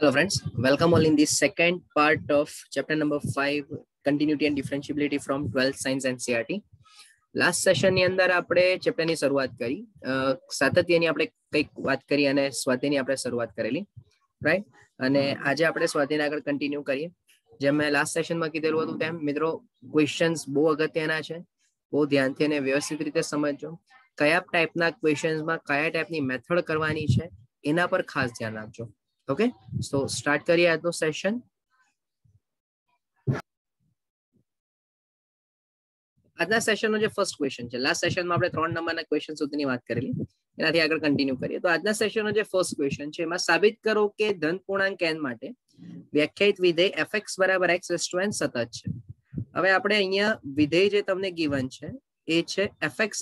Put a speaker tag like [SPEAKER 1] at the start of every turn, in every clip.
[SPEAKER 1] Hello friends, welcome all in this second part of chapter number 5, continuity and differentiability from 12th science and CRT. Last સેશનની અંદર આપણે ચેપ્ટરની શરૂઆત કરી, સાતત્યની આપણે કંઈક વાત કરી અને સ્વાધ્યાયની આપણે શરૂઆત કરેલી, રાઈટ? અને આજે આપણે સ્વાધ્યાયને આગળ કન્ટિન્યુ કરીએ. જેમ મેં લાસ્ટ સેશનમાં કીધેલું હતું તેમ મિત્રો ક્વેશ્ચન્સ બહુ અગત્યના છે, બહુ ધ્યાનથી અને વ્યવસ્થિત રીતે સમજજો. કયા ટાઈપના ક્વેશ્ચન્સમાં કયા ટાઈપની મેથડ કરવાની છે એના પર ખાસ ધ્યાન આપજો. ઓકે, સો સ્ટાર્ટ કરીએ આજનો સેશન. આજના સેશનનો જે ફર્સ્ટ ક્વેશ્ચન છે, લાસ્ટ સેશનમાં આપણે 3 નંબરના ક્વેશ્ચન સુધીની વાત કરેલી, એનાથી આગળ કન્ટિન્યુ કરીએ. તો આજના સેશનનો જે ફર્સ્ટ ક્વેશ્ચન છે એમાં સાબિત કરો કે ધન પૂર્ણાંક n માટે વ્યાખ્યાયિત વિધેય fx = x n સતત છે. હવે આપણે અહીંયા વિધેય જે તમને ગિવન છે એ છે fx =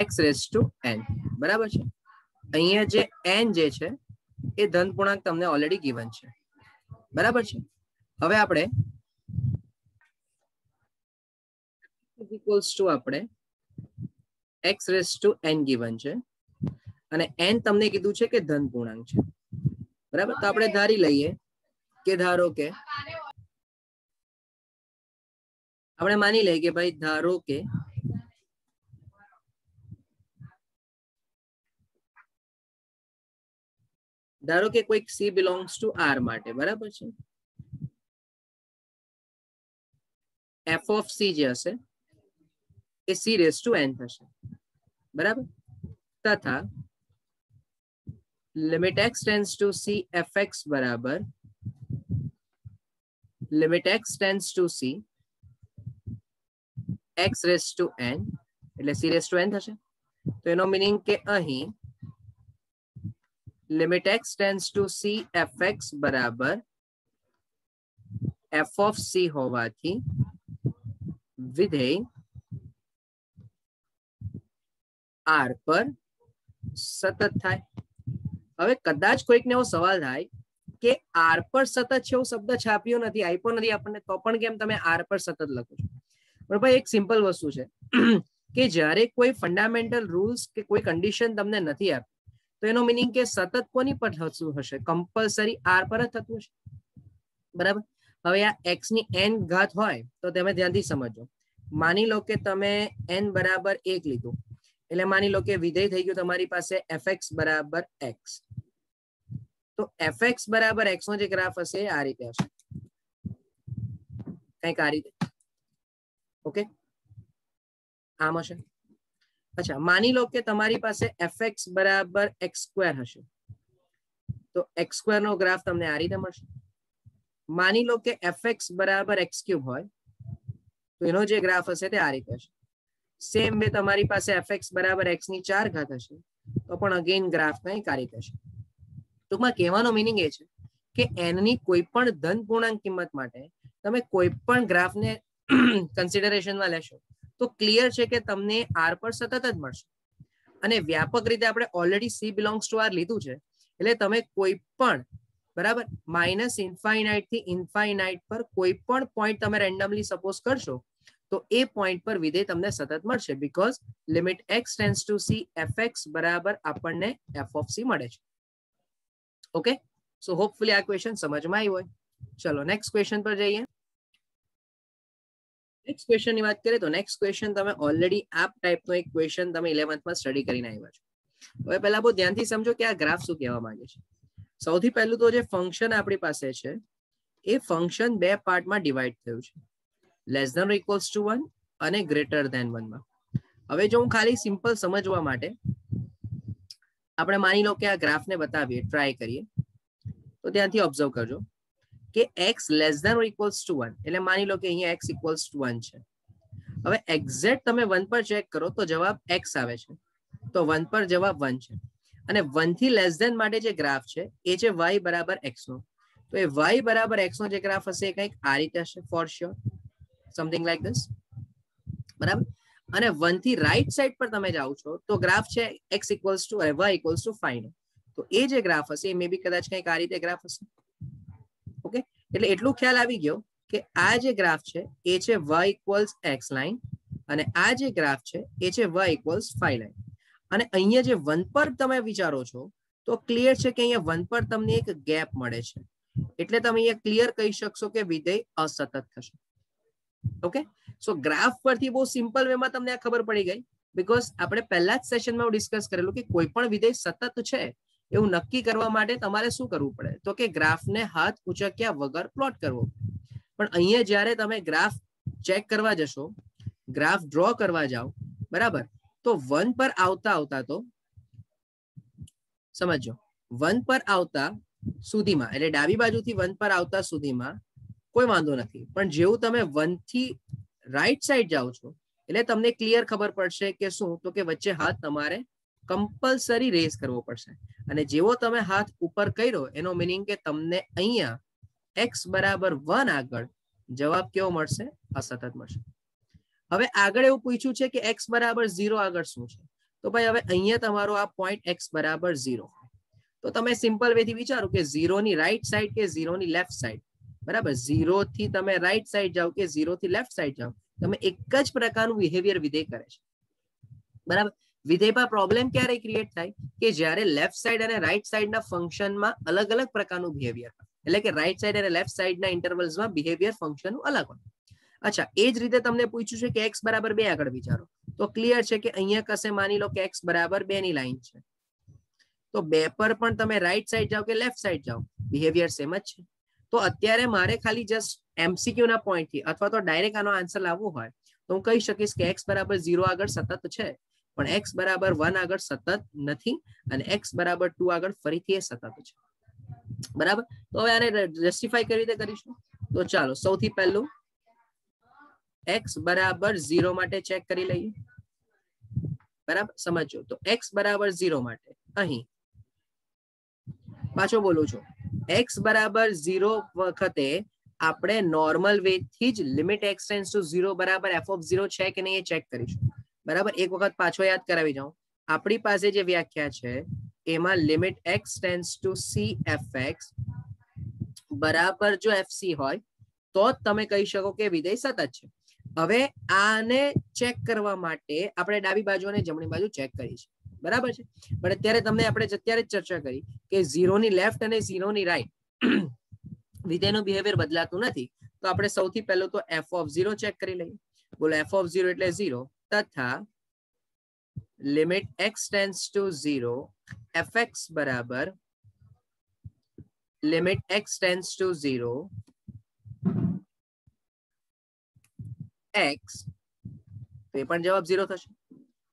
[SPEAKER 1] x n, બરાબર છે. અહીંયા જે n જે છે એ ધન પૂર્ણાંક તમને ઓલરેડી ગિવન છે, બરાબર છે. હવે આપણે આપણે x n ગિવન છે અને n તમને કીધું છે કે ધન પૂર્ણાંક છે, બરાબર. તો આપણે ધારી લઈએ કે ધારો કે આપણે માની લઈએ કે ભાઈ ધારો કે કોઈક c belongs to r માટે, બરાબર છે. f of c જે હશે એ c⁻n થશે, બરાબર. તથા limit x tends to c fx બરાબર limit x tends to c x⁻n એટલે c⁻n થશે. તો એનો મીનિંગ કે અહીં limit x tends to c fx બરાબર f of c હોવાથી વિધેય r પર સતત થાય. હવે કદાચ કોઈકને એવો સવાલ થાય કે r પર સતત છે એવો શબ્દ છાપ્યો નથી, આપ્યો નથી આપણને, તો પણ કેમ તમે r પર સતત લખો છો? પણ ભાઈ એક સિમ્પલ વસ્તુ છે કે જ્યારે કોઈ ફંડામેન્ટલ રૂલ્સ કે કોઈ કન્ડિશન તમને નથી આપી તો એનો મીનિંગ કે સતત કોની પર થતું હશે? કમ્પલસરી r પર જ થતું હશે, બરાબર. હવે આ x ની n ઘાત હોય તો તમે ધ્યાનથી સમજો. માની લો કે તમે n બરાબર 1 લીધું એટલે માની લો કે વિધેય થઈ ગયું તમારી પાસે fx બરાબર x. તો fx બરાબર x નો જે ગ્રાફ હશે આ રીતે હશે, કંઈક આ રીતે. ઓકે, આમ હશે. અચ્છા, માની લો કે તમારી પાસે fx બરાબર x² હશે તો x² નો ગ્રાફ તમને આ રીતે મળશે. માની લો કે fx બરાબર x³ હોય તો એનો જે ગ્રાફ હશે તે આ રીતે હશે. સેમ વે તમારી પાસે fx બરાબર x ની 4 ઘાત હશે તો પણ અગેન ગ્રાફ કંઈક આ રીતે હશે. ટૂંકમાં કહેવાનો મીનિંગ એ છે કે n ની કોઈ પણ ધન પૂર્ણાંક કિંમત માટે તમે કોઈ પણ ગ્રાફને કન્સિડરેશનમાં લેશો તો ક્લિયર છે કે તમને r પર સતત જ મળશે. અને વ્યાપક રીતે આપણે already c belongs to r લીધું છે એટલે તમે કોઈ પણ, બરાબર, -∞ થી ઇન્ફાઇનાઇટ પર કોઈ પણ પોઈન્ટ તમે રેન્ડમલી સપોઝ કરશો તો એ પોઈન્ટ પર વિધેય તમને સતત મળશે, because limit x tends to c fx બરાબર આપણને f of c મળે છે. ઓકે, સો હોપફુલી આ ક્વેશ્ચન સમજમાં આવ્યો હોય. ચલો નેક્સ્ટ ક્વેશ્ચન પર જઈએ. નેક્સ્ટ ક્વેશ્ચન ની વાત કરીએ તો નેક્સ્ટ ક્વેશ્ચન તમે ઓલરેડી આ ટાઈપનો એક ક્વેશ્ચન તમે 11th માં સ્ટડી કરીને આવ્યા છો. હવે પહેલા બહુ ધ્યાનથી સમજો કે આ ગ્રાફ શું કહેવા માંગે છે. સૌથી પહેલું તો જે ફંક્શન આપણી પાસે છે એ ફંક્શન બે પાર્ટમાં ડિવાઈડ થયું છે, << 1 અને <<1 માં. હવે જો હું ખાલી સિમ્પલ સમજવા માટે આપણે માની લો કે આ ગ્રાફને બતાવીએ, ટ્રાય કરીએ તો ધ્યાનથી ઓબ્ઝર્વ કરજો કે x << 1 એટલે માની લો કે અહીંયા x = 1 છે. હવે એક્ઝેક્ટ તમે 1 પર ચેક કરો તો જવાબ x આવે છે, તો 1 પર જવાબ 1 છે. અને 1 થી << માટે જે ગ્રાફ છે એ છે y બરાબર x નો. તો એ y બરાબર x નો જે ગ્રાફ હશે એ કંઈક આ રીતે હશે, for sure, something like this, બરાબર. અને 1 થી રાઈટ સાઈડ પર તમે જાઓ છો તો ગ્રાફ છે x y = 5 નો. તો એ જે ગ્રાફ હશે એ મે બી કદાચ કંઈક આ રીતે ગ્રાફ હશે. ઓકે, એટલે એટલું ખ્યાલ આવી ગયો કે આ જે ગ્રાફ છે એ છે y = x લાઈન અને આ જે ગ્રાફ છે એ છે y = 5 લાઈન. અને અહીંયા જે 1 પર તમે વિચારો છો તો ક્લિયર છે કે અહીંયા 1 પર તમને એક ગેપ મળે છે, એટલે તમે અહીંયા ક્લિયર કહી શકશો કે વિધેય અસતત થશે. ઓકે, સો ગ્રાફ પરથી બહુ સિમ્પલ વેમાં તમને આ ખબર પડી ગઈ, બીકોઝ આપણે પહેલા જ સેશનમાં ડિસ્કસ કરેલું કે કોઈ પણ વિધેય સતત છે એવું નક્કી કરવા માટે તમારે શું કરવું પડે, તો કે ગ્રાફને હાથ ઉચક્યા વગર પ્લોટ કરવો. પણ અહીંયા જ્યારે તમે ગ્રાફ ચેક કરવા જશો, ગ્રાફ ડ્રો કરવા જાઓ, બરાબર, તો 1 પર આવતા આવતા તો સમજો 1 પર આવતા સુધીમાં, એટલે ડાબી બાજુથી 1 પર આવતા સુધીમાં કોઈ વાંધો નથી, પણ જેવું તમે 1 થી રાઈટ સાઈડ જાઓ છો એટલે તમને ક્લિયર ખબર પડશે કે શું, તો કે વચ્ચે હાથ તમારે કમ્પલસરી રેઝ કરવો પડશે. અને જેવો તમે હાથ ઉપર કર્યો એનો મીનિંગ કે તમને અહીંયા x બરાબર 1 આગળ જવાબ કેવો મળશે? અસતત મળશે. હવે આગળ એવું પૂછ્યું છે કે x બરાબર 0 આગળ શું છે, તો ભાઈ હવે અહીંયા તમારો આ પોઈન્ટ x બરાબર 0, તો તમે સિમ્પલ વેથી વિચારો કે 0 ની રાઈટ સાઈડ કે 0 ની લેફ્ટ સાઈડ, બરાબર, 0 થી તમે રાઈટ સાઈડ જાઓ કે 0 થી લેફ્ટ સાઈડ જાઓ, તમે એક જ પ્રકારનું બિહેવિયર વિધેય કરે છે, બરાબર. વિધેયમાં પ્રોબ્લેમ ક્યારે ક્રિએટ થાય કે જ્યારે લેફ્ટ સાઈડ અને રાઈટ સાઈડના ફંક્શનમાં અલગ અલગ પ્રકારનું બિહેવિયર, એટલે કે રાઈટ સાઈડ અને લેફ્ટ સાઈડના ઇન્ટરવલ્સમાં બિહેવિયર ફંક્શનનું અલગ હોય. અચ્છા, એ જ રીતે તમને પૂછ્યું છે કે x બરાબર 2 આગળ વિચારો, તો ક્લિયર છે કે અહીંયા કશે માની લો કે x બરાબર 2 ની લાઈન છે, તો 2 પર પણ તમે રાઈટ સાઈડ જાઓ કે લેફ્ટ સાઈડ જાઓ બિહેવિયર સેમ જ છે. તો અત્યારે મારે ખાલી જસ્ટ એમસીક્યુ ના પોઈન્ટ થી અથવા તો ડાયરેક્ટ આનો આન્સર લાવવો હોય તો હું કહી શકીશ કે x બરાબર 0 આગળ સતત છે, પણ x બરાબર 1 આગળ સતત નથી, અને x બરાબર 2 આગળ ફરીથી એ સતત છે, બરાબર. તો હવે આને જસ્ટિફાઈ કઈ રીતે કરીશું, તો ચાલો સૌથી પહેલું x બરાબર 0 માટે ચેક કરી લઈએ, બરાબર. સમજો તો x બરાબર 0 માટે અહીં પાછો બોલું છું, x બરાબર 0 વખતે આપણે નોર્મલ વે થી જ લિમિટ x ટેન્ડ્સ ટુ 0 બરાબર f ઓફ 0 છે કે નહીં એ ચેક કરીશું, બરાબર. એક વખત પાછો યાદ કરાવી જાઉં, આપણી પાસે જે વ્યાખ્યા છે એમાં limit x tends to c fx બરાબર જો fc હોય તો જ તમે કહી શકો કે વિધેય સતત છે. હવે આને ચેક કરવા માટે આપણે ડાબી બાજુ અને જમણી બાજુ ચેક કરી છે, બરાબર છે. પણ અત્યારે તમને આપણે અત્યારે જ ચર્ચા કરી કે 0 ની લેફ્ટ અને 0 ની રાઈટ વિધેયનું બિહેવિયર બદલાતું નથી, તો આપણે સૌથી પહેલું તો f ઓફ 0 ચેક કરી લઈએ. બોલો f ઓફ 0 એટલે 0 તથા limit x tends to 0 fx બરાબર limit x tends to 0 x, તો એ પણ જવાબ 0 થશે.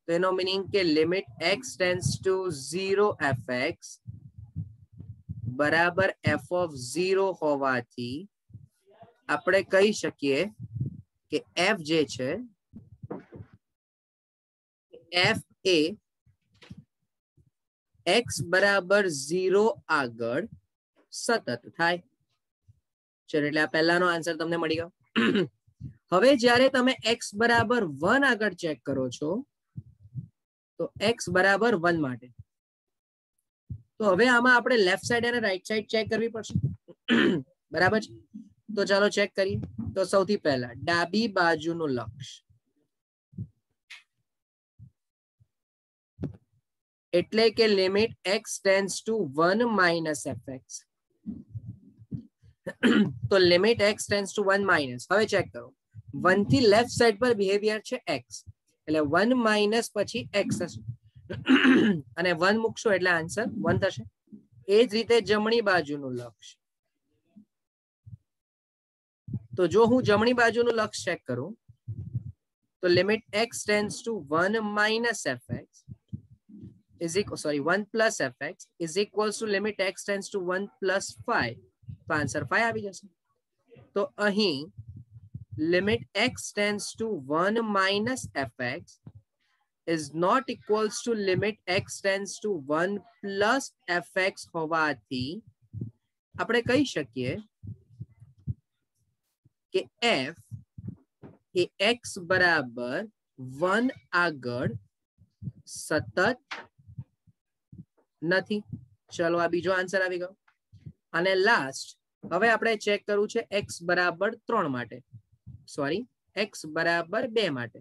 [SPEAKER 1] તો એનો મીનિંગ કે limit x tends to 0 fx બરાબર f ઓફ 0 હોવાથી આપણે કહી શકીએ કે f જે છે f એ x બરાબર 0 આગળ સતત થાય. ચલો, એટલે આ પહેલાનો આન્સર તમને મળી ગયો. હવે જ્યારે તમે x બરાબર 1 આગળ ચેક કરો છો, તો x બરાબર 1 માટે તો હવે આમાં આપણે લેફ્ટ સાઈડ અને રાઈટ સાઈડ ચેક કરવી પડશે, બરાબર છે. તો ચાલો ચેક કરીએ. તો સૌથી પહેલા ડાબી બાજુનું લક્ષ એટલે કે limit x tends to 1 minus fx, તો limit x tends to 1 minus, હવે ચેક કરો 1 થી લેફ્ટ સાઈડ પર બિહેવિયર છે x, એટલે 1 માઇનસ પછી x થશે અને 1 મૂકશો એટલે આન્સર 1 થશે. એ જ રીતે જમણી બાજુનું લક્ષ, તો જો હું જમણી બાજુનું લક્ષ ચેક કરું તો limit x tends to 1 minus fx is equal, sorry, 1 plus fx is equals to limit x tends to 1 plus 5, તો આન્સર 5 આવી જશે. તો અહીં limit x tends to 1 minus fx is not equals to limit x tends to 1 plus fx હોવાથી આપણે કહી શકીએ કે f એ x બરાબર 1 આગળ સતત નથી. ચલો, આ બીજો આન્સર આવી ગયો. અને લાસ્ટ હવે આપણે ચેક કરવું છે x બરાબર 3 માટે, સોરી x બરાબર 2 માટે.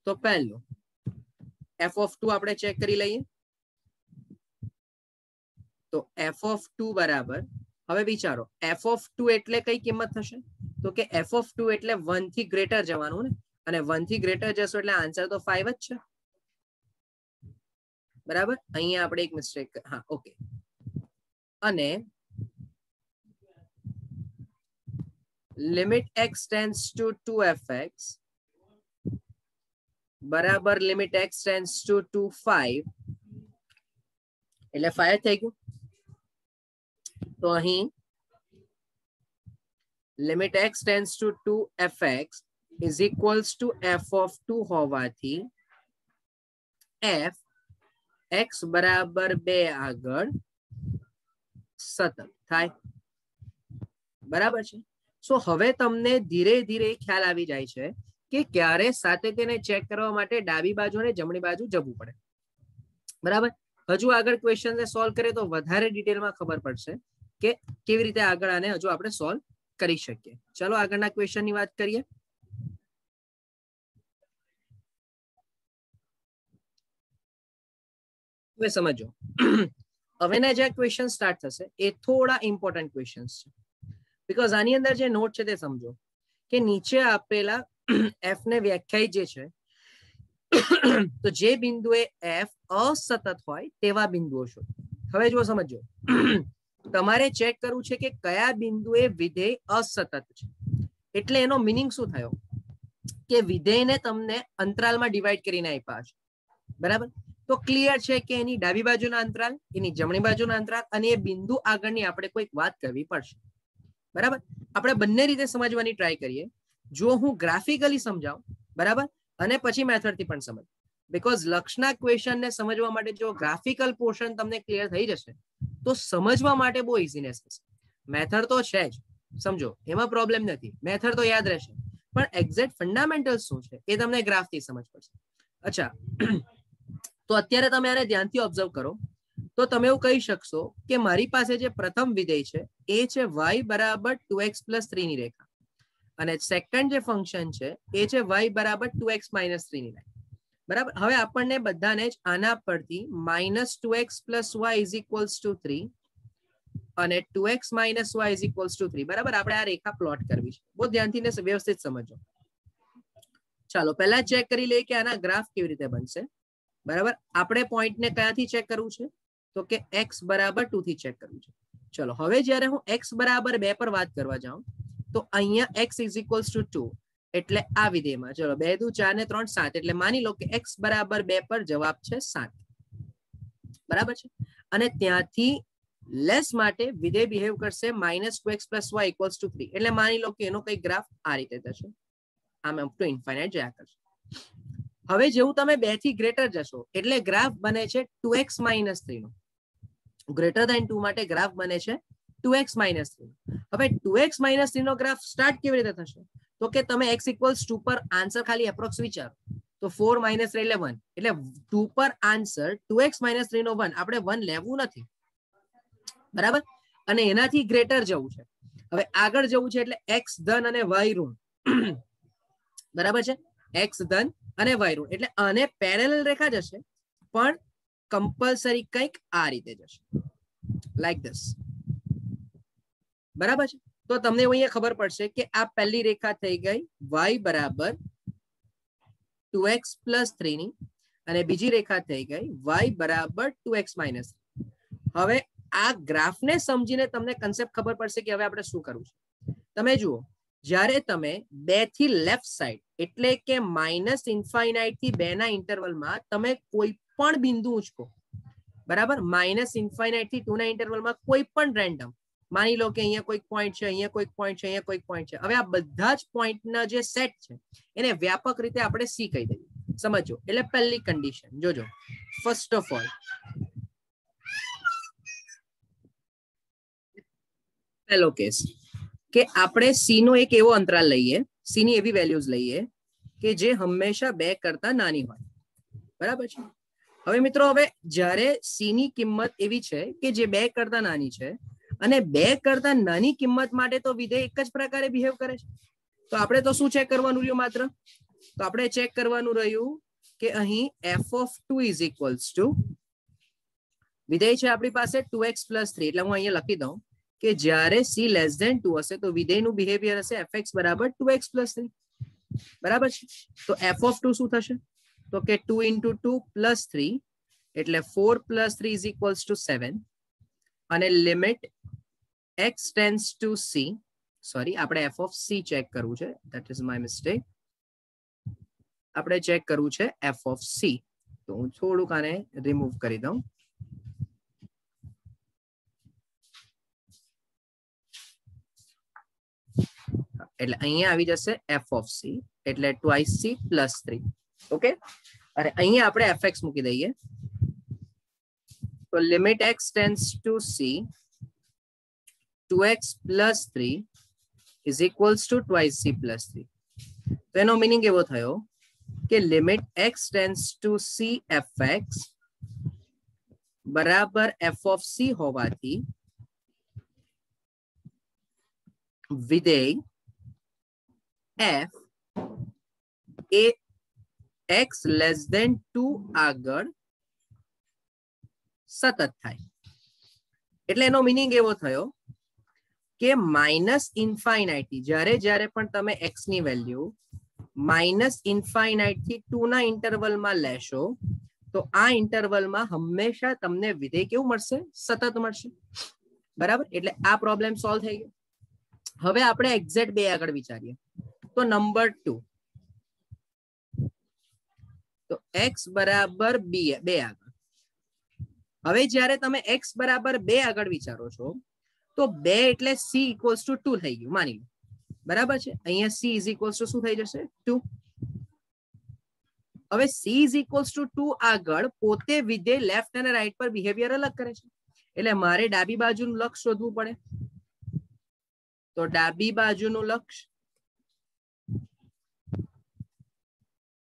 [SPEAKER 1] તો પહેલું f(2) આપણે ચેક કરી લઈએ. તો f(2) બરાબર, હવે વિચારો f(2) એટલે કઈ કિંમત થશે? તો કે f(2) એટલે 1 થી ગ્રેટર જવાનું ને, અને 1 થી ગ્રેટર જશો એટલે આન્સર તો 5 જ છે. બરાબર, અહીંયા આપણે એક મિસ્ટેક, હા ઓકે. અને limit x tends to 2fx બરાબર લિમિટ x ટેન્ડ્સ ટુ 5 એટલે 5 થઈ ગયું. તો અહીં limit x tends to 2fx is equals to f(2) હોવાથી f x બરાબર 2 આગળ સતત થાય. બરાબર છે. સો હવે તમને ધીરે ધીરે ખ્યાલ આવી જાય છે કે ક્યારે સાતત્યને ચેક કરવા માટે ડાબી બાજુ અને જમણી બાજુ જવું પડે. બરાબર, હજુ આગળ ક્વેશ્ચન સોલ્વ કરે તો વધારે ડિટેલમાં ખબર પડશે કે કેવી રીતે આગળ આને હજુ આપણે સોલ્વ કરી શકીએ. ચલો આગળના ક્વેશ્ચનની વાત કરીએ. હવે સમજો, હવેના જે ક્વેશ્ચન સ્ટાર્ટ થશે એ થોડા ઇમ્પોર્ટન્ટ ક્વેશ્ચન્સ છે. બીકોઝ આની અંદર જે નોટ છે તે સમજો કે નીચે આપેલા f ને વ્યાખ્યાયિત જે છે, તો જે બિંદુએ f અસતત હોય તેવા બિંદુઓ શોધો. હવે જો સમજો, તમારે ચેક કરવું છે કે કયા બિંદુએ વિધેય અસતત છે. એટલે એનો મિનિંગ શું થયો કે વિધેયને તમને અંતરાલમાં ડિવાઈડ કરીને આપ્યા છે. બરાબર, તો ક્લિયર છે કે એની ડાબી બાજુના અંતરાલ, એની જમણી બાજુના અંતરાલ અને એ બિંદુ આગળની આપણે કોઈક વાત કરવી પડશે. બરાબર, આપણે બંને રીતે સમજવાની ટ્રાય કરીએ. જો હું ગ્રાફિકલી સમજાવું, બરાબર, અને પછી મેથડથી પણ સમજ. બીકોઝ લક્ષના ક્વેશ્ચનને સમજવા માટે જો ગ્રાફિકલ પોર્શન તમને ક્લિયર થઈ જશે તો સમજવા માટે બહુ ઇઝીનેસ થશે. મેથડ તો છે જ, સમજો એમાં પ્રોબ્લેમ નથી, મેથડ તો યાદ રહેશે, પણ એક્ઝેક્ટ ફંડામેન્ટલ શું છે એ તમને ગ્રાફથી સમજ પડશે. અચ્છા, તો અત્યારે તમે આને ધ્યાનથી ઓબ્ઝર્વ કરો તો તમે એવું કહી શકશો કે મારી પાસે જે પ્રથમ વિધેય છે એ છે y બરાબર 2x + 3 ની રેખા, અને સેકન્ડ જે ફંક્શન છે એ છે y બરાબર 2x - 3 ની લાઈન. બરાબર, હવે આપણને બધાને જ આના પરથી -2x + y = 3 અને 2x - y = 3, બરાબર, આપણે આ રેખા પ્લોટ કરવી છે. બહુ ધ્યાનથી ને વ્યવસ્થિત સમજો. ચાલો પહેલા ચેક કરી લઈએ કે આના ગ્રાફ કેવી રીતે બનશે. બરાબર, આપણે પોઈન્ટને ક્યાંથી ચેક કરવું છે? તો કે x બરાબર 2 થી ચેક કરવું છે. ચલો હવે જ્યારે હું x બરાબર 2 પર વાત કરવા જાઉં તો અહીંયા x = 2 એટલે આ વિધેયમાં ચલો 2 દુ 4 ને 3 7 એટલે માની લો કે x બરાબર 2 પર જવાબ છે 7. બરાબર છે, અને ત્યાંથી લેસ માટે વિધેય બિહેવ કરશે -2x + y = 3 એટલે માની લો કે એનો કઈ ગ્રાફ આ રીતે થશે, આમ અપ ટુ ઇન્ફાઇનાઇટ જયા કરશે. હવે જેવું તમે 2 થી ગ્રેટર જશો એટલે ગ્રાફ બને છે 2x - 3 નો. ગ્રેટર ધેન 2 માટે ગ્રાફ બને છે 2x - 3. હવે 2x - 3 નો ગ્રાફ સ્ટાર્ટ કેવી રીતે થશે? તો કે તમે x = 2 પર આન્સર ખાલી એપ્રોક્સ વિચારો તો 4 - 3 એટલે 1, એટલે 2 પર આન્સર 2x - 3 નો 1 આપણે 1 લેવું નથી. બરાબર, અને એનાથી ગ્રેટર જવું છે. હવે આગળ જવું છે એટલે x ધન અને y ઋણ. બરાબર છે, x ધન અને y ઋણ એટલે આને પેરેલલ રેખા જશે, પણ કમ્પલસરી કંઈક આ રીતે જશે, લાઈક ધીસ. બરાબર છે, તો તમને અહીંયા ખબર પડશે કે આ પહેલી રેખા થઈ ગઈ y બરાબર 2x + 3 ની, અને બીજી રેખા થઈ ગઈ y બરાબર 2x - 3. હવે આ ગ્રાફને સમજીને તમને કન્સેપ્ટ ખબર પડશે કે હવે આપણે શું કરવું છે. તમે જુઓ, જ્યારે તમે 2 થી લેફ્ટ સાઈડ એટલે કે -∞ થી 2 ના ઇન્ટરવલમાં તમે કોઈ પણ બિંદુ ઉચકો, બરાબર, -∞ થી 2 ના ઇન્ટરવલમાં કોઈ પણ રેન્ડમ, માની લો કે અહીંયા કોઈક પોઈન્ટ છે, અહીંયા કોઈક પોઈન્ટ છે, અહીંયા કોઈક પોઈન્ટ છે. હવે આ બધા જ પોઈન્ટના જે સેટ છે એને વ્યાપક રીતે આપણે સી કહી દઈએ. સમજો, એટલે પહેલી કન્ડિશન જોજો. ફર્સ્ટ ઓફ ઓલ પહેલો કેસ કે આપણે સી નો એક એવો અંતરાલ લઈએ, સી ની એવી વેલ્યુઝ લઈએ કે જે હંમેશા 2 કરતા નાની હોય. બરાબર છે. હવે મિત્રો, હવે જ્યારે સી ની કિંમત એવી છે કે જે 2 કરતા નાની છે અને 2 કરતા નાની કિંમત માટે તો વિધેય એક જ પ્રકારે બિહેવ કરે છે, તો આપણે તો શું ચેક કરવાનું રહ્યું? માત્ર તો આપણે ચેક કરવાનું રહ્યું કે અહીં f of 2 is equals to વિધેય છે આપણી પાસે 2x plus 3 એટલે હું અહીંયા લખી દઉં કે જ્યારે c less than 2 હશે તો વિધેયનું બિહેવિયર હશે fx બરાબર 2x plus 3 બરાબર છે તો f of 2 શું થશે તો કે 2 into 2 plus 3 એટલે 4 plus 3 is equals to 7 અને limit x tends to c sorry આપણે f of c ચેક કરવું છે that is my mistake આપણે ચેક કરવું છે f of c તો હું થોડુંક આને રિમૂવ કરી દઉં એટલે અહીંયા આવી જશે f of c એટલે twice c plus 3 ઓકે અને અહીંયા આપણે fx મૂકી દઈએ તો limit x tends to c 2x plus 3 is equals to twice c plus 3 તો એનો મીનિંગ એવો થયો કે limit x tends to c fx બરાબર f of c હોવાથી વિધેય f એ x less than 2 આગળ સતત થાય એટલે એનો મીનિંગ એવો થયો કે માઇનસ ઇન્ફાઇનાઇટી જ્યારે જ્યારે પણ તમે x ની વેલ્યુ માઇનસ ઇન્ફાઇનાઇટ થી 2 ના ઇન્ટરવલમાં લેશો તો આ ઇન્ટરવલમાં હંમેશા તમને વિધેય કેવું મળશે સતત મળશે બરાબર એટલે આ પ્રોબ્લેમ સોલ્વ થઈ ગયો હવે આપણે એક્ઝેક્ટ બે આગળ વિચારીએ તો નંબર 2 તો x બરાબર 2 આગળ હવે જ્યારે તમે x બરાબર 2 આગળ વિચારો છો તો 2 એટલે c equals to 2 થઈ ગયું માની લો બરાબર છે અહીંયા c is equals to શું થઈ જશે 2 હવે c is equals to 2 આગળ પોતે વિધેય લેફ્ટ અને રાઈટ પર બિહેવિયર અલગ કરે છે એટલે મારે ડાબી બાજુનું લક્ષ શોધવું પડે તો ડાબી બાજુનું લક્ષ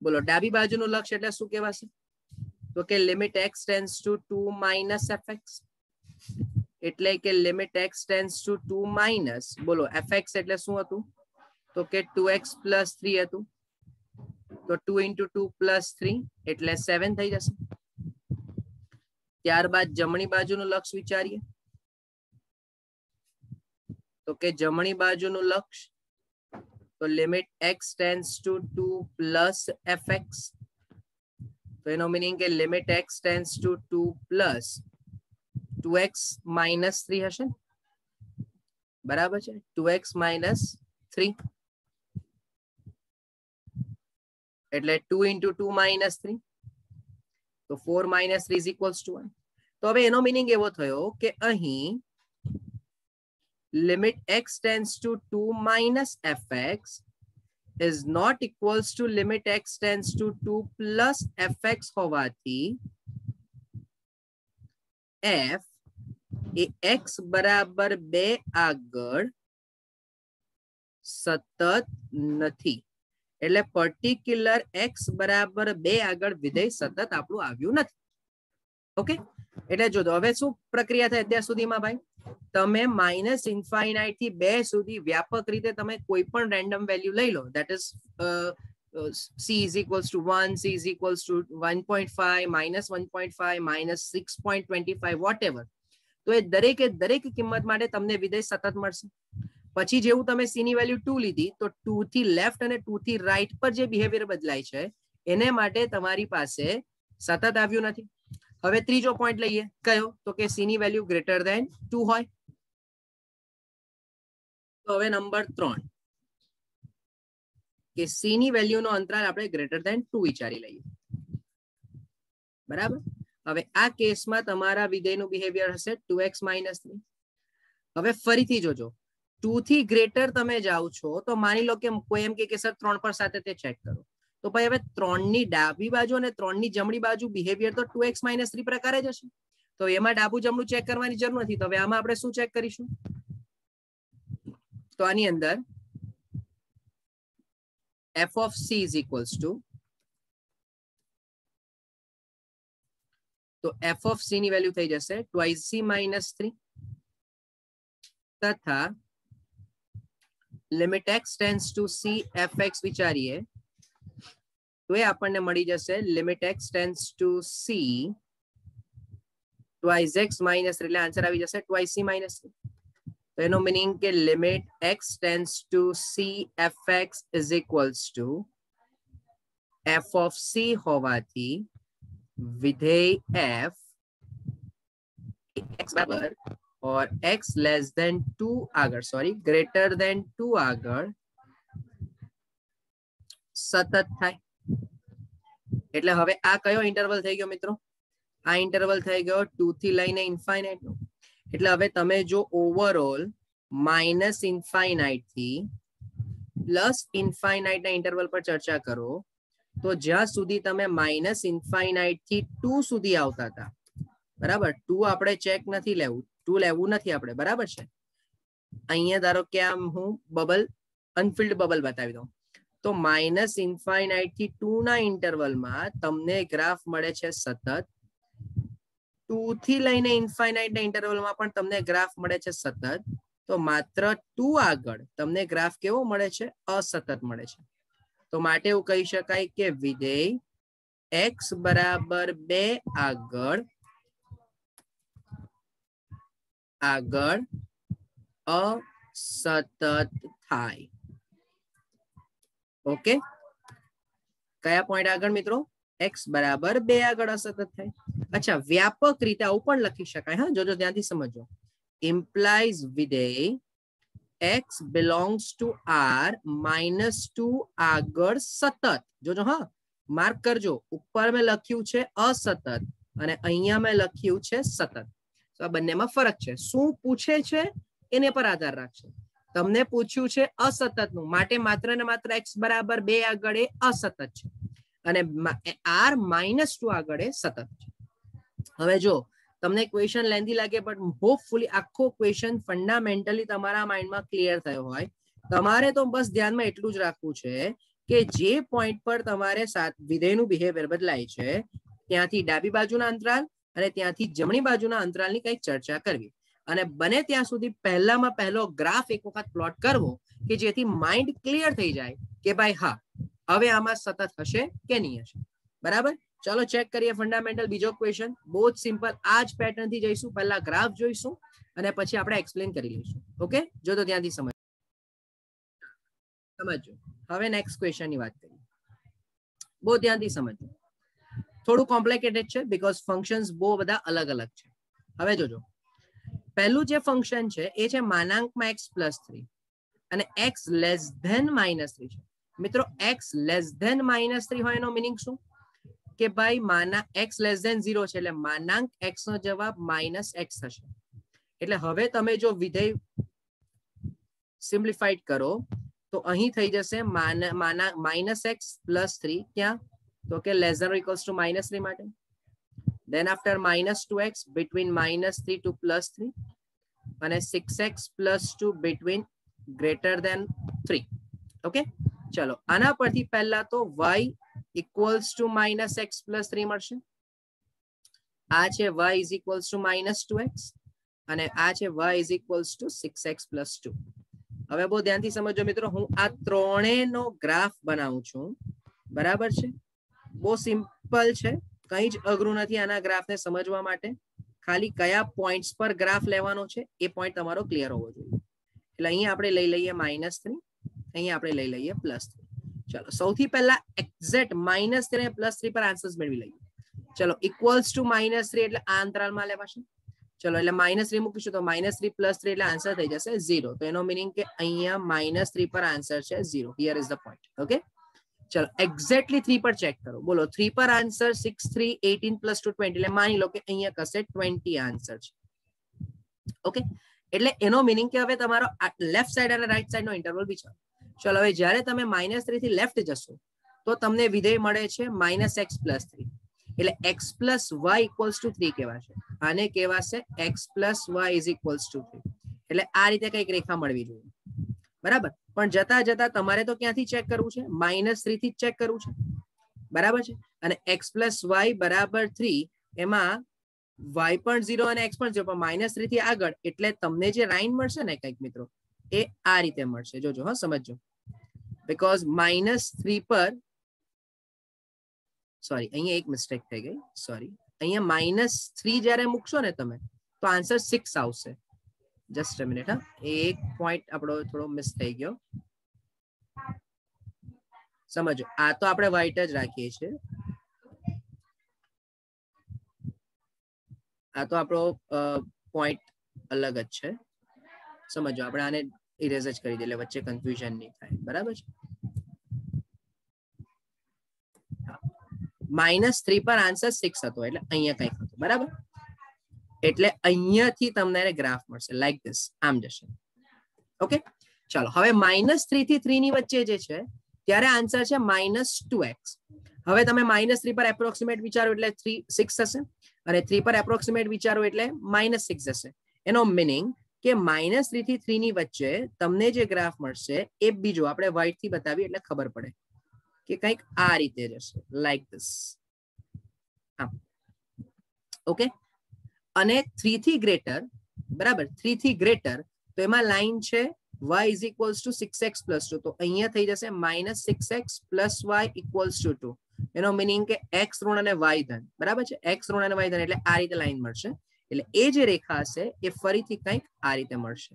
[SPEAKER 1] બોલો ડાબી બાજુનું લક્ષ એટલે શું કહેવાશે તો કે limit x tends to 2 minus fx એટલે કે limit x tends to 2 minus બોલો fx એટલે શું હતું તો કે 2x plus 3 હતું તો 2 into 2 plus 3 એટલે 7 થઈ જશે ત્યારબાદ જમણી બાજુનું લક્ષ વિચારીએ તો કે જમણી બાજુનું લક્ષ તો limit x tends to 2 plus fx તો એનો મીનિંગ કે limit x tends to 2 plus 2x minus 3 હશે બરાબર છે 2x minus 3 એટલે 2 into 2 minus 3 તો 4 minus 3 is equals to 1 તો હવે એનો મીનિંગ એવો થયો કે અહીં limit x tends to 2 minus fx is not equals to limit x tends to 2 plus fx હોવાથી f એ x બરાબર 2 આગળ સતત નથી એટલે પર્ટિક્યુલર x બરાબર 2 આગળ વિધેય સતત આપણું આવ્યું નથી ઓકે એટલે જો હવે શું પ્રક્રિયા થાય અત્યાર સુધીમાં ભાઈ તમે માઇનસ ઇન્ફાઇનાઇટ થી 2 સુધી વ્યાપક રીતે તમે કોઈ પણ રેન્ડમ વેલ્યુ લઈ લો that is c is equals to 1 c is equals to 1.5 minus 1.5 minus 6.25 whatever તો એ દરેક કિંમત માટે તમને વિધેય સતત મળશે પછી જેવું તમે c ની વેલ્યુ 2 લીધી તો 2 થી લેફ્ટ અને 2 થી રાઈટ પર જે બિહેવિયર બદલાય છે એને માટે તમારી પાસે સતત આવ્યું નથી હવે ત્રીજો પોઈન્ટ લઈએ કયો તો કે c ની વેલ્યુ ગ્રેટર ધેન 2 હોય તો હવે નંબર 3 કે c ની વેલ્યુનો અંતરાલ આપણે ગ્રેટર ધેન 2 વિચારી લઈએ બરાબર હવે આ કેસમાં તમારા વિધેયનું બિહેવિયર હશે 2x minus 3 હવે ફરીથી જોજો 2 થી ગ્રેટર તમે જાઓ છો તો માની લો કે કોઈ એમ કે સર 3 પર સાથે તે ચેક કરો તો ભાઈ હવે 3 ની ડાબી બાજુ અને 3 ની જમણી બાજુ બિહેવિયર તો 2x minus 3 પ્રકારે જ હશે તો એમાં ડાબું જમણું ચેક કરવાની જરૂર નથી તો હવે આમાં આપણે શું ચેક કરીશું તો આની અંદર f of c is equals to તો f of c ની વેલ્યુ થઈ જશે twice c minus 3 તથા limit x tends to c fx વિચારીએ તો એ આપણને મળી જશે limit x tends to c twice x minus એટલે આન્સર આવી જશે ટ્વાઇસ c માઇનસ 3. તો એનો મીનિંગ કે limit x tends to c fx is equals to f of c હોવાથી વિધેય f x બરાબર और x लेस देन 2 આગળ સોરી ગ્રેટર દેન 2 આગળ સતત થાય. એટલે હવે આ કયો ઇન્ટરવલ થઈ ગયો મિત્રો? આ ઇન્ટરવલ થઈ ગયો 2 થી લઈને ઇન્ફાઇનાઇટ નો. એટલે હવે તમે જો ઓવરઓલ માઇનસ ઇન્ફાઇનાઇટ થી પ્લસ ઇન્ફાઇનાઇટ ના ઇન્ટરવલ પર ચર્ચા કરો તો જ્યાં સુધી તમે માઇનસ ઇન્ફાઇનાઇટ થી 2 સુધી આવતા હતા, બરાબર, 2 આપણે ચેક નથી લેવું, 2 લેવું નથી આપણે, બરાબર છે. અહીંયા ધારો કે આમ હું બબલ અનફિલ્ડ બબલ બતાવી દઉં તો માઇનસ ઇન્ફાઇનાઇટ થી 2 ના ઇન્ટરવલમાં તમને ગ્રાફ મળે છે સતત. 2 થી લઈને ઇન્ફાઇનાઇટ ના ઇન્ટરવલમાં પણ તમને ગ્રાફ મળે છે સતત. તો માત્ર 2 આગળ તમને ગ્રાફ કેવો મળે છે? અસતત મળે છે. તો માટે એવું કહી શકાય કે વિધેય x બરાબર 2 આગળ અસતત થાય. ઓકે, કયા પોઈન્ટ આગળ મિત્રો? x બરાબર 2 આગળ અસતત થાય. અચ્છા, વ્યાપક રીતે આવું પણ લખી શકાય. હા, જોજો ધ્યાનથી સમજો. ઇમ્પ્લાઇઝ વિધેય x belongs to r -2 આગળ સતત. જોજો, હા, માર્ક કરજો. ઉપર મેં લખ્યું છે અસતત અને અહીંયા મેં લખ્યું છે સતત. તો આ બંનેમાં ફરક છે. શું પૂછે છે એને પર આધાર રાખશે. તમને પૂછ્યું છે અસતત નું, માટે માત્ર ને માત્ર x બરાબર 2 આગળ એ અસતત છે અને r -2 આગળ એ સતત છે. હવે જો તમને ક્વેશ્ચન લેન્ધી લાગે બટ હોપફુલી આખો ક્વેશ્ચન ફંડામેન્ટલી તમારા માઇન્ડમાં ક્લિયર થયો હોય. તમારે તો બસ ધ્યાનમાં એટલું જ રાખવું છે કે જે પોઈન્ટ પર તમારે વિધેયનું બિહેવિયર બદલાય છે ત્યાંથી ડાબી બાજુના અંતરાલ અને ત્યાંથી જમણી બાજુના અંતરાલની કંઈક ચર્ચા કરવી અને બને ત્યાં સુધી પહેલામાં પહેલો ગ્રાફ એક વખત પ્લોટ કરવો કે જેથી માઇન્ડ ક્લિયર થઈ જાય કે ભાઈ હા, હવે આમાં સતત હશે કે નહીં હશે. બરાબર, ચલો ચેક કરીએ ફંડામેન્ટલ. બીજો ક્વેશ્ચન બહુ જ સિમ્પલ. આ જ પેટર્ન થી જઈશું. પહેલા ગ્રાફ જોઈશું અને પછી આપણે એક્સપ્લેન કરી લઈશું. ઓકે, જો તો ત્યાંથી સમજો. હવે નેક્સ્ટ ક્વેશ્ચન ની વાત કરીએ. બહુ ધ્યાનથી સમજો. થોડું કોમ્પ્લિકેટેડ છે બીકોઝ ફંક્શન્સ બહુ બધા અલગ અલગ છે. હવે જોજો, પહેલું જે ફંક્શન છે એ છે માનાંકમાં x +3 અને x લેસ ધેન -3 છે. મિત્રો, x લેસ ધેન -3 હોય એનો મિનિંગ શું? કે ભાઈ x લેસ ધેન 0 છે એટલે માનાંક x નો જવાબ -x થશે. એટલે હવે તમે જો વિધેય સિમ્પ્લિફાઈડ કરો તો અહીં થઈ જશે -x +3. ક્યાં? તો કે less than or equals to -3 માટે. then after -2x between -3 to +3 અને 6x +2 between greater than 3. Okay, ચલો આના પરથી પહેલા તો y equals to -x +3 મળશે. આ છે y is equals to -2x અને આ છે y is equals to 6x +2. હવે બહુ ધ્યાનથી સમજો મિત્રો. હું આ ત્રણેયનો ગ્રાફ બનાવું છું, બરાબર છે. બહુ સિમ્પલ છે, કંઈ જ અઘરું નથી આના ગ્રાફને સમજવા માટે. ખાલી કયા પોઈન્ટ્સ પર ગ્રાફ લેવાનો છે એ પોઈન્ટ તમારો ક્લિયર હોવો જોઈએ. એટલે અહીંયા આપણે લઈ લઈએ -3, અહીંયા આપણે લઈ લઈએ +3. ચલો સૌથી પહેલા એક્ઝેક્ટ -3 અને +3 પર આન્સર્સ મેળવી લઈએ. ચલો ઇક્વલ્સ ટુ -3 એટલે આ અંતરાલમાં લેવાશે. ચલો એટલે -3 મૂકીશું તો -3 +3 એટલે આન્સર થઈ જશે 0. તો એનો મિનિંગ કે અહીંયા -3 પર આન્સર છે 0. Here is the point. Okay, ચલો એક્ઝેક્ટલી 3 પર ચેક કરો. બોલો 3 પર આન્સર 6 3 18 + 2 20. એટલે માની લો કે અહીંયા કશે 20 આન્સર છે. ઓકે, એટલે એનો મિનિંગ કે હવે તમારો લેફ્ટ સાઈડ અને રાઈટ સાઈડ નો ઇન્ટરવલ વિચારો. ચલો હવે જ્યારે તમે -3 થી લેફ્ટ જશો તો તમને વિધેય મળે છે -x +3. એટલે x + y = 3 કહેવાશે. આને કહેવાશે x + y = 3. એટલે આ રીતે કંઈક રેખા મળવી જોઈએ. બરાબર, પણ જતા જતા તમારે તો ક્યાંથી ચેક કરવું છે? -3 થી ચેક કરવું છે, બરાબર છે. અને x + y = 3 એમાં y પણ 0 અને x પણ 0, પણ -3 થી આગળ એટલે તમને જે લાઈન મળશે ને કંઈક મિત્રો એ આ રીતે મળશે. જોજો, હા સમજો. બીકોઝ -3 પર સોરી, અહીંયા એક મિસ્ટેક થઈ ગઈ, સોરી. અહીંયા -3 જ્યારે મૂકશો ને તમે તો આન્સર 6 આવશે. જસ્ટ અ મિનિટ, હા, એક પોઈન્ટ આપણો થોડો મિસ થઈ ગયો. સમજો, આ તો આપણે વ્હાઈટ જ રાખીએ છીએ. આ તો આપણો પોઈન્ટ અલગ જ છે. સમજો, આપણે આને ઇરેઝ જ કરી દઈએ એટલે વચ્ચે કન્ફ્યુઝન નહીં થાય. બરાબર છે. -3 પર આન્સર 6 હતો એટલે અહીંયા કંઈક હતું. બરાબર, એટલે અહીંયાથી તમને ગ્રાફ મળશે લાઈક ધીસ, આમ જશે. ઓકે, ચાલો હવે -3 થી 3 ની વચ્ચે જે છે ત્યારે આન્સર છે -2x. હવે તમે -3 પર એપ્રોક્સિમેટ વિચારો એટલે 6 થશે, અને 3 પર એપ્રોક્સિમેટ વિચારો એટલે -6 જશે. એનો મીનિંગ કે -3 થી 3 ની વચ્ચે તમને જે ગ્રાફ મળશે એ બીજો આપણે વ્હાઈટ થી બતાવી એટલે ખબર પડે કે કંઈક આ રીતે જશે લાઈક ધીસ. ઓકે, અને 3 થી ગ્રેટર, બરાબર, 3 થી ગ્રેટર તો એમાં લાઈન છે y is equals to 6x plus 2. તો અહીંયા થઈ જશે -6x plus y equals to 2. એનો મીનિંગ કે x ઋણ અને y ધન. બરાબર છે, x ઋણ અને y ધન એટલે આ રીતે લાઈન મળશે. એટલે એ જે રેખા હશે એ ફરીથી કંઈક આ રીતે મળશે,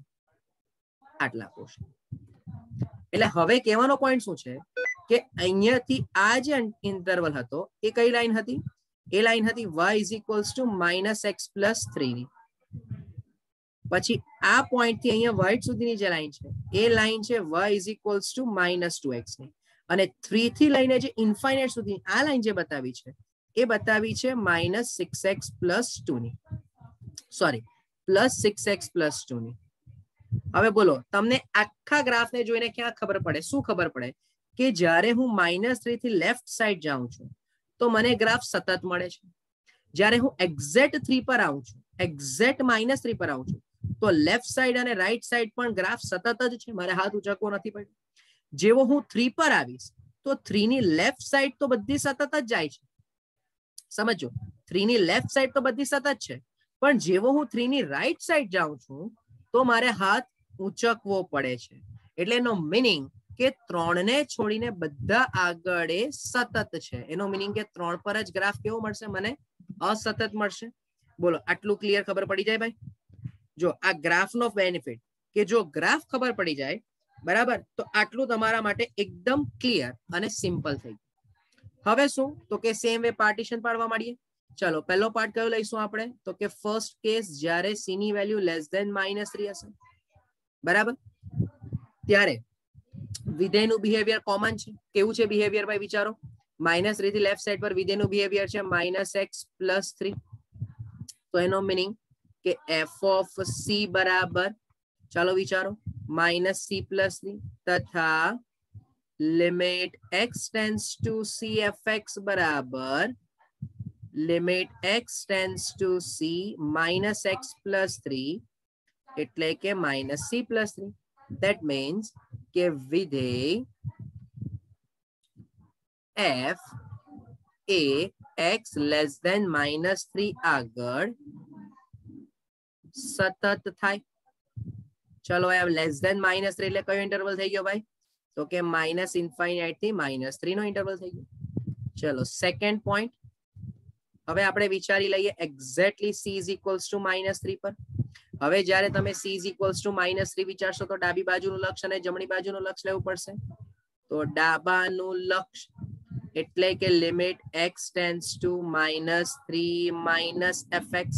[SPEAKER 1] આટલા પોર્શન. એટલે હવે કહેવાનો પોઈન્ટ શું છે કે અહીંયાથી આ જે ઇન્ટરવલ હતો એ કઈ લાઈન હતી? એ લાઈન હતી y is equals to -x plus 3 ની. પછી આ પોઈન્ટ થી અહીંયા વ્હાઈટ સુધીની જે લાઈન છે એ લાઈન છે y is equals to -2x ની. અને 3 થી લઈને જે ઇન્ફાઇનાઇટ સુધી આ લાઈન જે બતાવી છે એ બતાવી છે -6x plus 2 ની, સોરી, +6x plus 2 ની. હવે બોલો, તમને આખા ગ્રાફને જોઈને ક્યાં ખબર પડે? શું ખબર પડે? કે જ્યારે હું -3 થી લેફ્ટ સાઈડ જાઉં છું તો મને ગ્રાફ સતત મળે છે. જ્યારે હું એક્ઝેક્ટ 3 પર આવું છું, એક્ઝેક્ટ -3 પર આવું છું તો લેફ્ટ સાઈડ અને રાઈટ સાઈડ પણ ગ્રાફ સતત જ છે, મારે હાથ ઉચકવો નથી પડ્યો. જેવો હું 3 પર આવીશ તો 3 ની લેફ્ટ સાઈડ તો બધી સતત જ જાય છે. સમજો, 3 ની લેફ્ટ સાઈડ તો બધી સતત છે, પણ જેવો હું 3 ની રાઈટ સાઈડ જાઉં છું તો મારે હાથ ઉચકવો પડે છે. એટલે એનો મીનિંગ કે 3 ને છોડીને બધા આગળ સતત છે. એનો મીનિંગ કે 3 પર જ ગ્રાફ કેવો મળશે? મને અસતત મળશે. બોલો, આટલું ક્લિયર ખબર પડી જાય ભાઈ? જો આ ગ્રાફ નો બેનિફિટ કે જો ગ્રાફ ખબર પડી જાય, બરાબર, તો આટલું તમારા માટે એકદમ ક્લિયર અને સિમ્પલ થઈ ગયું. હવે શું? તો કે સેમ વે પાર્ટીશન પાડવા માંડીએ. ચલો, પહેલો પાર્ટ કયો લઈશું આપણે? તો કે ફર્સ્ટ કેસ જ્યારે c ની વેલ્યુ લેસ ધેન -3 હશે, બરાબર, ત્યારે વિધેયનું બિહેવિયર કોમન છે. કેવું છે બિહેવિયર ભાઈ? વિચારો, -3 થી લેફ્ટ સાઈડ પર વિધેયનું બિહેવિયર છે -x plus 3. તો એનો મીનિંગ કે f of c બરાબર, ચાલો વિચારો, -c plus 3 તથા limit x tends to c fx બરાબર limit x tends to c -x plus 3 એટલે કે -c plus 3. That means કે વિધેય f એ x less than -3 આગળ સતત થાય. ચલો, લેસ ધેન -3 એટલે કયો ઇન્ટરવલ થઈ ગયો ભાઈ? તો કે -∞ થી -3 નો ઇન્ટરવલ થઈ ગયો. ચલો, સેકન્ડ પોઈન્ટ. હવે આપણે વિચારી લઈએ exactly c is equals to -3 પર. હવે જ્યારે તમે c is equals to -3 વિચારશો તો ડાબી બાજુનું લક્ષ અને જમણી બાજુનું લક્ષ લેવું પડશે. તો ડાબાનું લક્ષ એટલે કે limit x tends to -3 fx.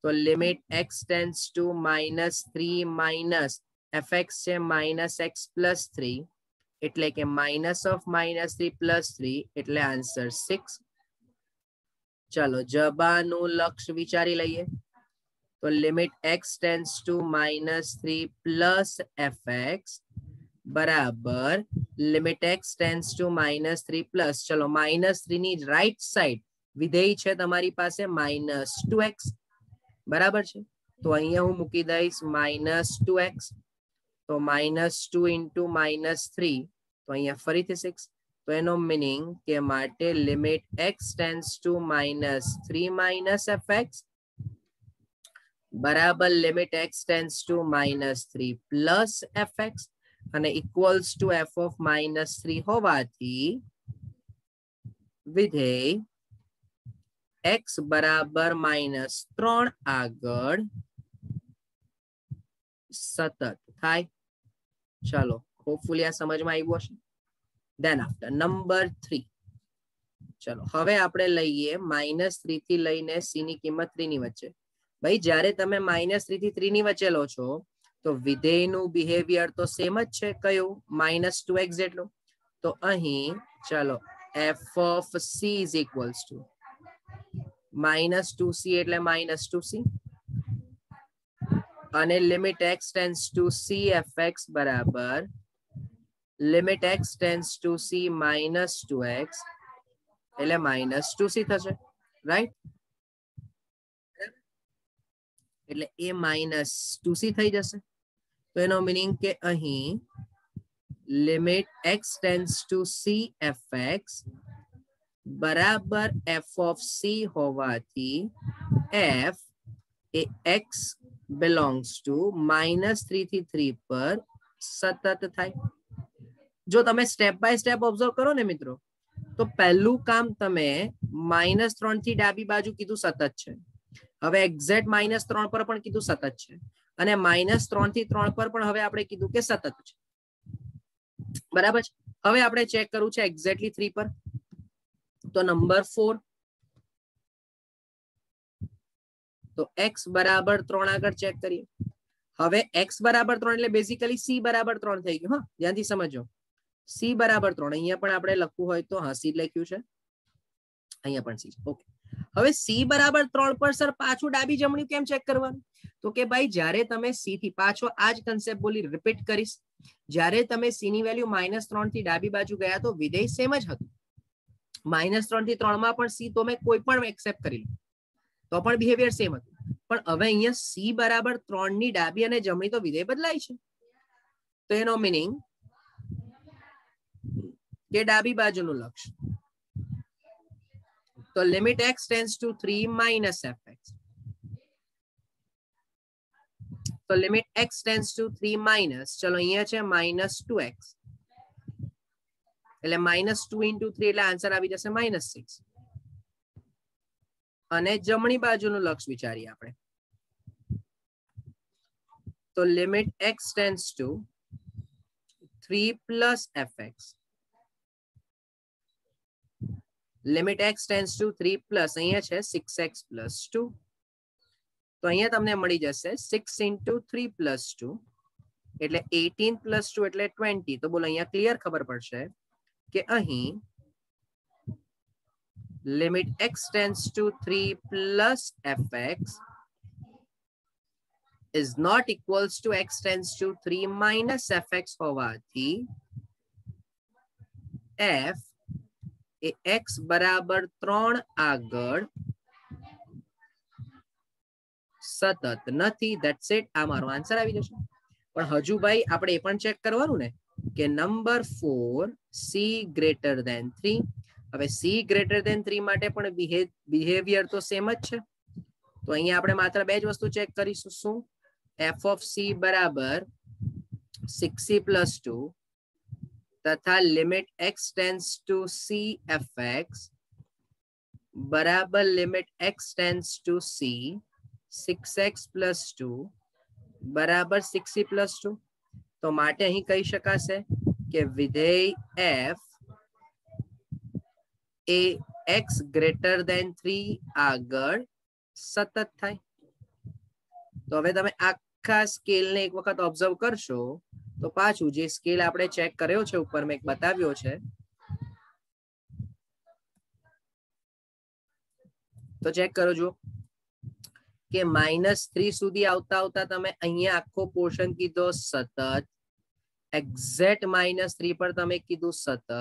[SPEAKER 1] તો limit x tends to -3 fx છે -x plus 3 એટલે કે -3 plus 3 એટલે આન્સર 6. ચાલો, જબાનું લક્ષ વિચારી લઈએ. તો limit x tends to -3 plus fx બરાબર limit x tends to -3 plus, ચલો, -3 ની રાઈટ સાઈડ વિધેય છે તમારી પાસે -2x, બરાબર છે. તો અહીંયા હું મૂકી દઈશ -2x. તો -2 into -3 તો અહીંયા ફરીથી 6. તો એનો મીનિંગ કે માટે limit x tends to -3 fx બરાબર limit x tends to -3 plus fx અને ઇક્વલ્સ ટુ f of -3 હોવાથી વિધેય x બરાબર -3 આગળ સતત થાય. ચલો હોપફુલી આ સમજમાં આવ્યું હશે. Than after number 3. ચલો હવે આપણે લઈએ -3 થી લઈને c ની કિંમત 3 ની વચ્ચે. ભાઈ જ્યારે તમે -3 થી 3 ની વચ્ચે લો છો તો વિધેયનું બિહેવિયર તો સેમ જ છે. કયું? -2x જેટલું. તો અહીં ચાલો f of c is equals to -2c એટલે -2c અને limit x tends to c fx બરાબર limit x tends to c -2x એટલે -2c થશે. રાઈટ? એટલે એ -2c થઈ જશે. તો એનો મીનિંગ કે અહીં limit x tends to c fx બરાબર f of c હોવાથી f A x belongs to -3 થી 3 પર સતત થાય. જો તમે સ્ટેપ બાય સ્ટેપ ઓબ્ઝર્વ કરો ને મિત્રો, તો પહેલું કામ તમે -3 થી ડાબી બાજુ કીધું સતત છે. હવે એક્ઝેક્ટ -3 પર પણ કીધું સતત છે અને -3 થી 3 પર પણ હવે આપણે કીધું કે સતત છે. બરાબર છે. હવે આપણે ચેક કરવું છે એક્ઝેક્ટલી 3 પર. તો નંબર 4 તો x બરાબર 3 આગળ ચેક કરીએ. હવે x બરાબર 3 એટલે બેઝિકલી c બરાબર 3 થઈ ગયું. હા, ધ્યાનથી સમજો. c બરાબર 3 અહીંયા પણ આપણે લખવું હોય તો હા c લખ્યું છે, અહીંયા પણ c છે. ઓકે. હવે c બરાબર 3 પર સર પાછું ડાબી જમણી કેમ ચેક કરવાનું? તો કે ભાઈ જ્યારે તમે c થી પાછો આ જ કન્સેપ્ટ બોલી રિપીટ કરીશ. જ્યારે તમે c ની વેલ્યુ -3 થી ડાબી બાજુ ગયા તો વિધેય સેમ જ હતું. -3 થી 3 માં પણ c તો મેં કોઈ પણ એક્સેપ્ટ કરી લો તો પણ બિહેવિયર સેમ હતું. પણ હવે અહીંયા c બરાબર 3 ની ડાબી અને જમણી તો વિધેય બદલાય છે. તો એનો મીનિંગ કે ડાબી બાજુનું લક્ષ. તો limit x tends to 3 - fx. તો લિમિટ x tends to 3 ચલો અહીંયા છે -2x એટલે -2 * 3 એટલે આન્સર આવી જશે -6. અને જમણી બાજુનું લક્ષ વિચારીએ આપણે. તો limit x tends to 3 + fx. Limit x tends to 3 plus અહીંયા છે 6x + 2. તો અહીંયા તમને મળી જશે 6 * 3 + 2 એટલે 18 + 2 એટલે 20. તો બોલો અહીંયા ક્લિયર ખબર પડશે કે અહીં limit x tends to 3 + fx is not equals to x tends to 3 - fx હોવાથી f એ x બરાબર 3 આગળ સતત નથી. That's it. આ મારો આન્સર આવી જશે. પણ હજુ ભાઈ આપણે એ પણ ચેક કરવાનું ને કે નંબર 4 c ગ્રેટર ધેન 3. હવે c ગ્રેટર ધેન 3 માટે પણ બિહેવિયર તો સેમ જ છે. તો અહીંયા આપણે માત્ર બે જ વસ્તુ ચેક કરીશું. શું? f of c બરાબર 6c + 2 તથા limit x tends to c fx બરાબર limit x tends to c 6x + 2 બરાબર 6c + 2. તો માટે અહીં કહી શકાશે કે વિધેય f એ x ગ્રેટર ધેન 3 આગળ સતત થાય. તો હવે તમે આખા સ્કેલને એક વખત ઓબ્ઝર્વ કરશો તો પાછું જે સ્કેલ આપણે ચેક કર્યો છે ઉપર મેં બતાવ્યો છે તો ચેક કરો જો કે -3 સુધી આવતા આવતા તમે અહીંયા આખો પોર્શન કીધો સતત, એક્ઝેક્ટ -3 પર તમે કીધું સતત,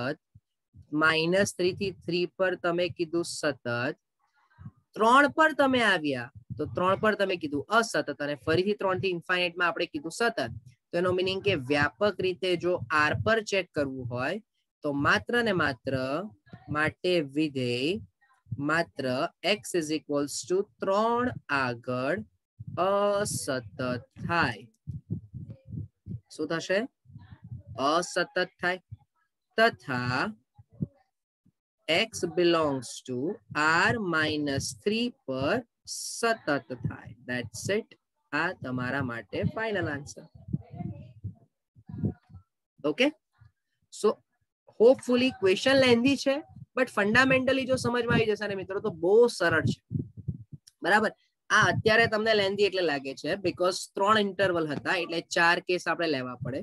[SPEAKER 1] -3 થી 3 પર તમે કીધું સતત, 3 પર તમે આવ્યા તો 3 પર તમે કીધું અસતત અને ફરીથી 3 થી ઇન્ફાઇનાઇટમાં આપણે કીધું સતત. તો એનો મીનિંગ કે વ્યાપક રીતે જો r પર ચેક કરવું હોય તો માત્ર ને માત્ર માટે વિધેય માત્ર x is equals to 3 આગળ અસતત થાય. શું થશે? અસતત થાય તથા x belongs to r-3 પર સતત થાય. That's it. આ તમારા માટે ફાઇનલ આન્સર. ઓકે, સો હોપફુલી ક્વેશ્ચન લેન્ધી છે, બટ ફંડામેન્ટલી જો સમજમાં આવી જશે ને મિત્રો તો બહુ સરળ છે. બરાબર, આ અત્યારે તમને લેન્ધી એટલે લાગે છે બીકોઝ 3 ઇન્ટરવલ હતા એટલે 4 કેસ આપણે લેવા પડે.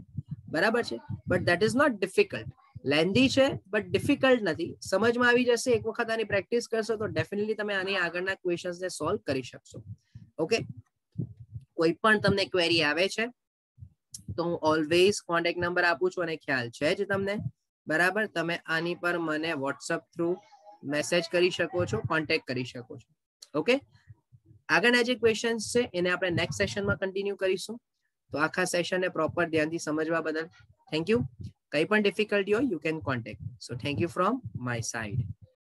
[SPEAKER 1] બરાબર છે, but that is not difficult. Lengthy છે બટ ડિફિકલ્ટ નથી. સમજમાં આવી જશે, એક વખત આની પ્રેક્ટિસ કરશો તો ડેફિનેટલી તમે આની આગળના ક્વેશ્ચન્સને સોલ્વ કરી શકશો. ઓકે, કોઈ પણ તમને ક્વેરી આવે છે તો હું ઓલવેઝ કોન્ટેક્ટ નંબર આપું છું અને ખ્યાલ છે જ તમને. બરાબર, તમે આની પર મને વોટ્સઅપ થ્રુ મેસેજ કરી શકો છો, કોન્ટેક્ટ કરી શકો છો. ઓકે, આગળના જે ક્વેશ્ચન્સ છે એને આપણે નેક્સ્ટ સેશનમાં કન્ટિન્યુ કરીશું. તો આખા સેશનને પ્રોપર ધ્યાનથી સમજવા બદલ થેન્ક યુ. કંઈ પણ ડિફિકલ્ટી હોય you can contact. So thank you from my side.